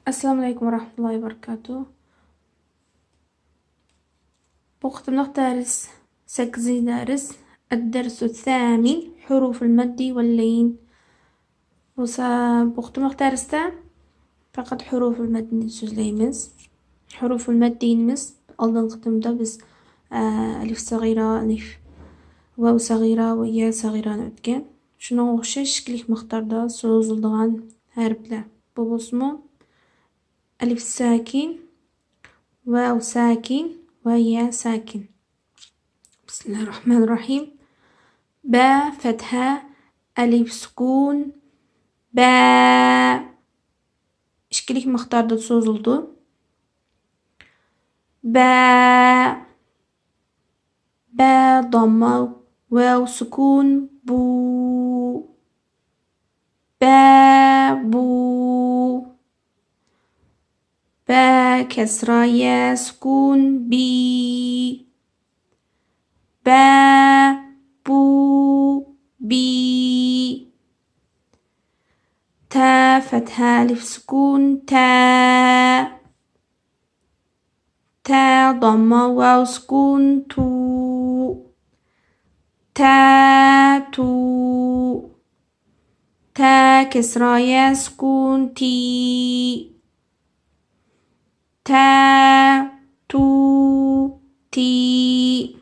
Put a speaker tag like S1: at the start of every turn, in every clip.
S1: السلام عليكم ورحمة الله وبركاته. بقدم لك درس سكزي درس الدرس الثامن حروف المد واللين. وسبقدم لك درس فقط حروف المد نسوزليمز حروف المد ينمز أيضا قدمدا بس ألف صغيرة ألف واو صغيرة ويا صغيرة نتكن شنو شش كليك مختار دا سوزلدغان هربلا ببصمو ألف ساكن واو ساكن ويا ساكن. بسم الله الرحمن الرحيم. با فتحة ألف سكون با إشكاليك مختار دا سوزلدو با ضمة واو سكون بو بو با كسرة يا سكون بي بو بي تا فتحة ألف سكون تا ضمة واو سكون تو تا كسرة يا سكون تي تي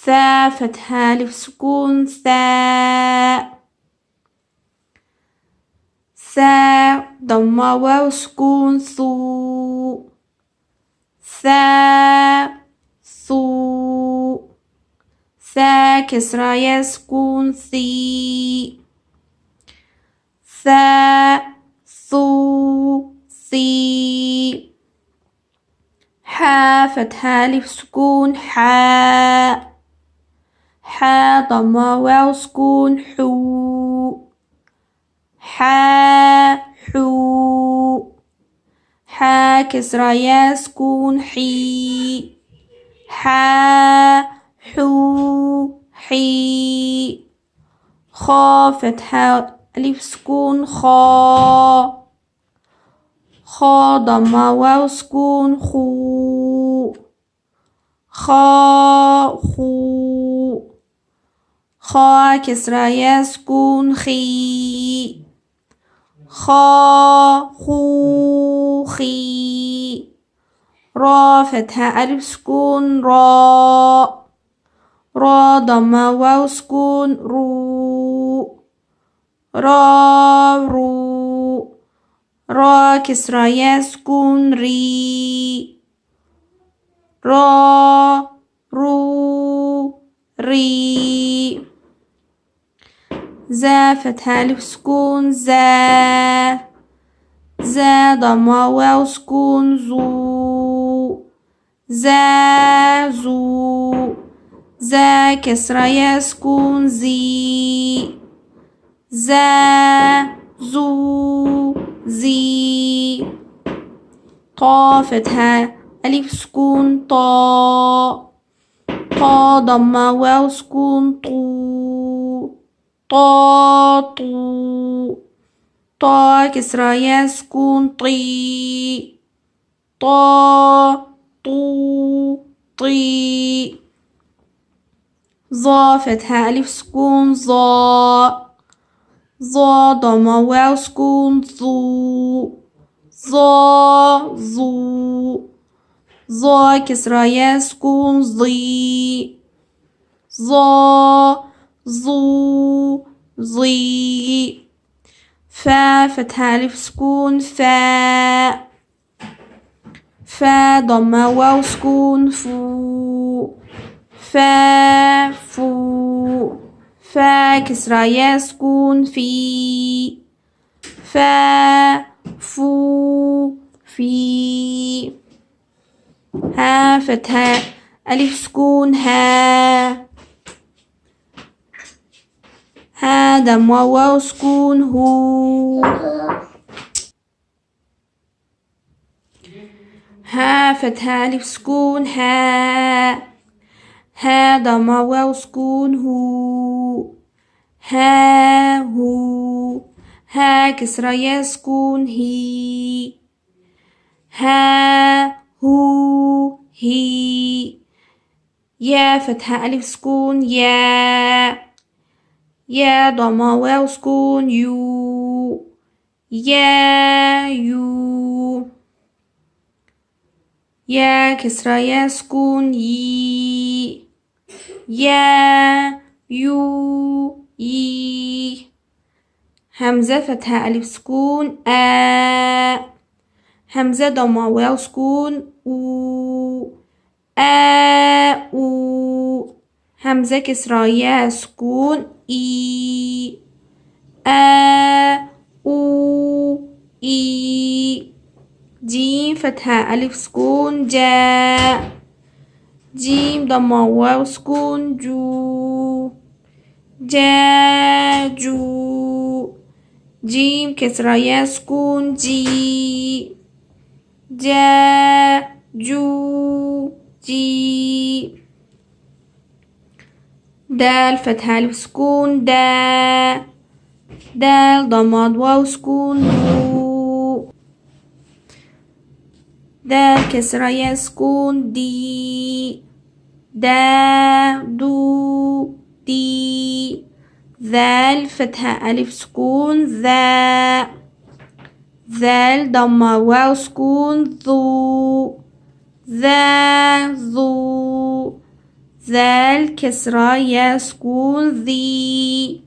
S1: ثا فتحة ألف سكون ثا ضمة واو سكون ثو ثا كسرة يا سكون ثي ثي حا فتحة ألف سكون حا ضمة واو سكون حو حا كسرة يا سكون حي حي خا فتحة ألف سكون خا ضمة واو سكون خو خا كسرة يا سكون خي خي را فتحة ألف سكون را ضمة واو سكون رو را كسرة يا سكون ري ري زا فتحة ألف سكون زا ضمة واو سكون زو زا كسرة يا سكون زي زي طا فتحة ألف سكون طا ضمة واو سكون طا كسرة يا سكون طي ظا فتحة ألف سكون ظا ضمة واو سكون ظا كسرة يا سكون ظي ظي فا فتحة ألف سكون فا ضمة واو سكون فو فا كسرة يا سكون في في ها فتحة ألف سكون ها ضمة واو سكون هو ها فتحة ألف سكون ها ضمة واو سكون هو ها كسرى يا سكون هي. ها هو هي. يا فتحة ألف سكون يا. يا ضمة واو سكون يو. يا يو. يا كسرى يا سكون يي. يا يو يي. همزة فتحة ألف سكون آ. همزة ضمة واو سكون أو. أو. همزة كسرى يا سكون إي. أو إي. جيم فتحة ألف سكون جا. جيم ضمة واو سكون جو. جو. جيم كسرى يا سكون جي. جو جي. دال فتحة ألف سكون دا. دال ضمة واو سكون دو. دال كسرى يا سكون دي. دو دي. ذال فتحة ألف سكون ذا. ذال ضمة واو سكون ذو. ذو. ذال كسرى يا سكون ذي.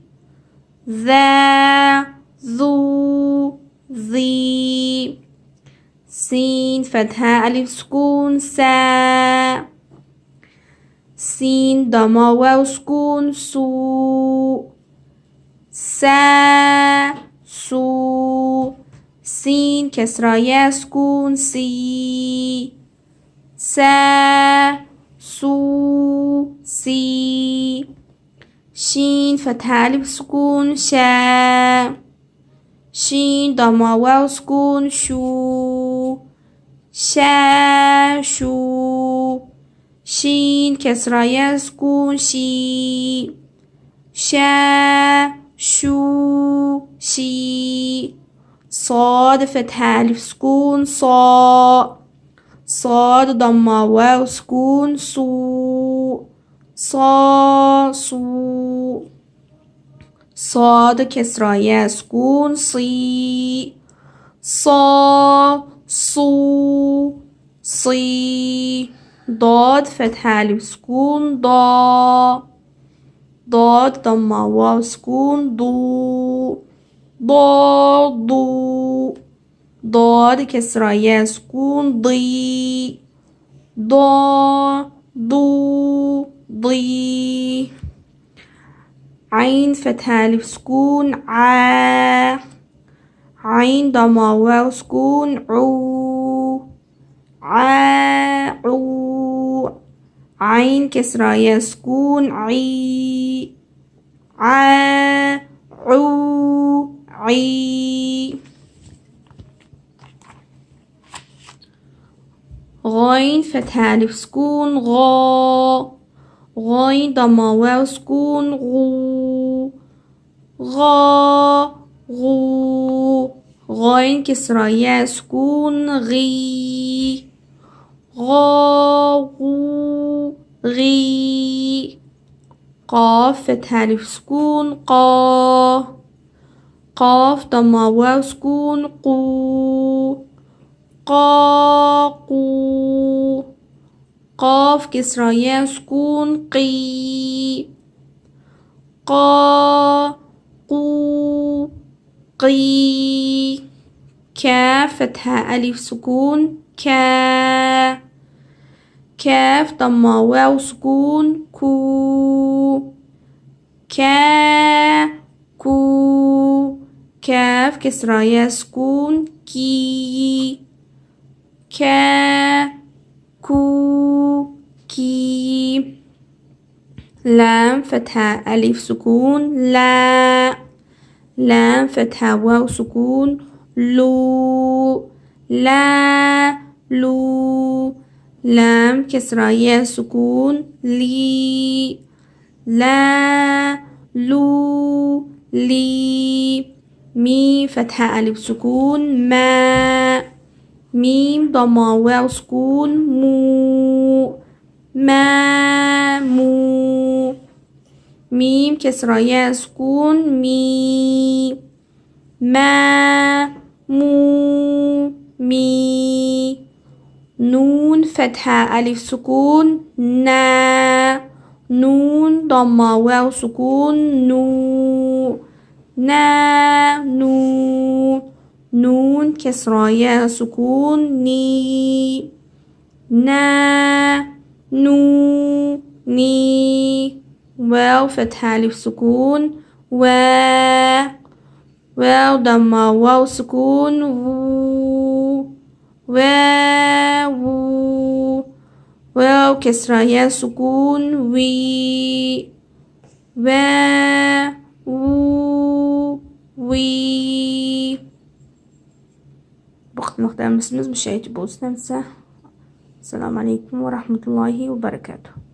S1: ذو ذي. سين فتحة ألف سكون سا. سين ضمة واو سكون سو. سو. سين كسرى يا سكون سي. سو سي. شين فتحة ألف سكون شا. شين ضمة واو سكون شو. شو. شين كسرى يا سكون شي. شو شي. صاد فتحة ألف سكون صا. صاد ضمة واو سكون سو. صو. صاد كسرى يا سكون صي. صو صي. ضاد فتحة ألف سكون ضاد ضمة واو سكون ضو. ضاد كسرى يا سكون ضي. ضي. عين فتحة ألف سكون عا. عين ضمة واو سكون عو. عو. عين كسرى يا سكون عي. عي. غين فتحة ألف سكون غا. غين ضمة واو سكون غو. غو. غين كسرى يا سكون غي. غي. قاف فتحة ألف سكون قا. قاف ضمة واو سكون قو. قو. قاف كسرى يا سكون قي. قو قي. كاف فتحة ألف سكون كا. كاف ضمة واو سكون كو. كو. كاف كسرى يا سكون كي. كو كي. لام فتحة ألف سكون لا. لام فتحة واو سكون لو. لو. لام كسرى يا سكون لي. لو لي. ميم فتحة ألف سكون ما. ميم ضمة واو سكون مو. ما مو. ميم كسرة ياء سكون مي. ما مو مي. نون فتحة ألف سكون نا. نون ضمة واو سكون نو. نا نو. نون كسرة ياء سكون ني. نا نو ني. واو فتحة ألف سكون وا. واو ضمة واو سكون وو. واو. واو كسرة ياء سكون وي. واو وي. بخت مختار مسمز مشاهدة بوست نمسة. السلام عليكم ورحمة الله وبركاته.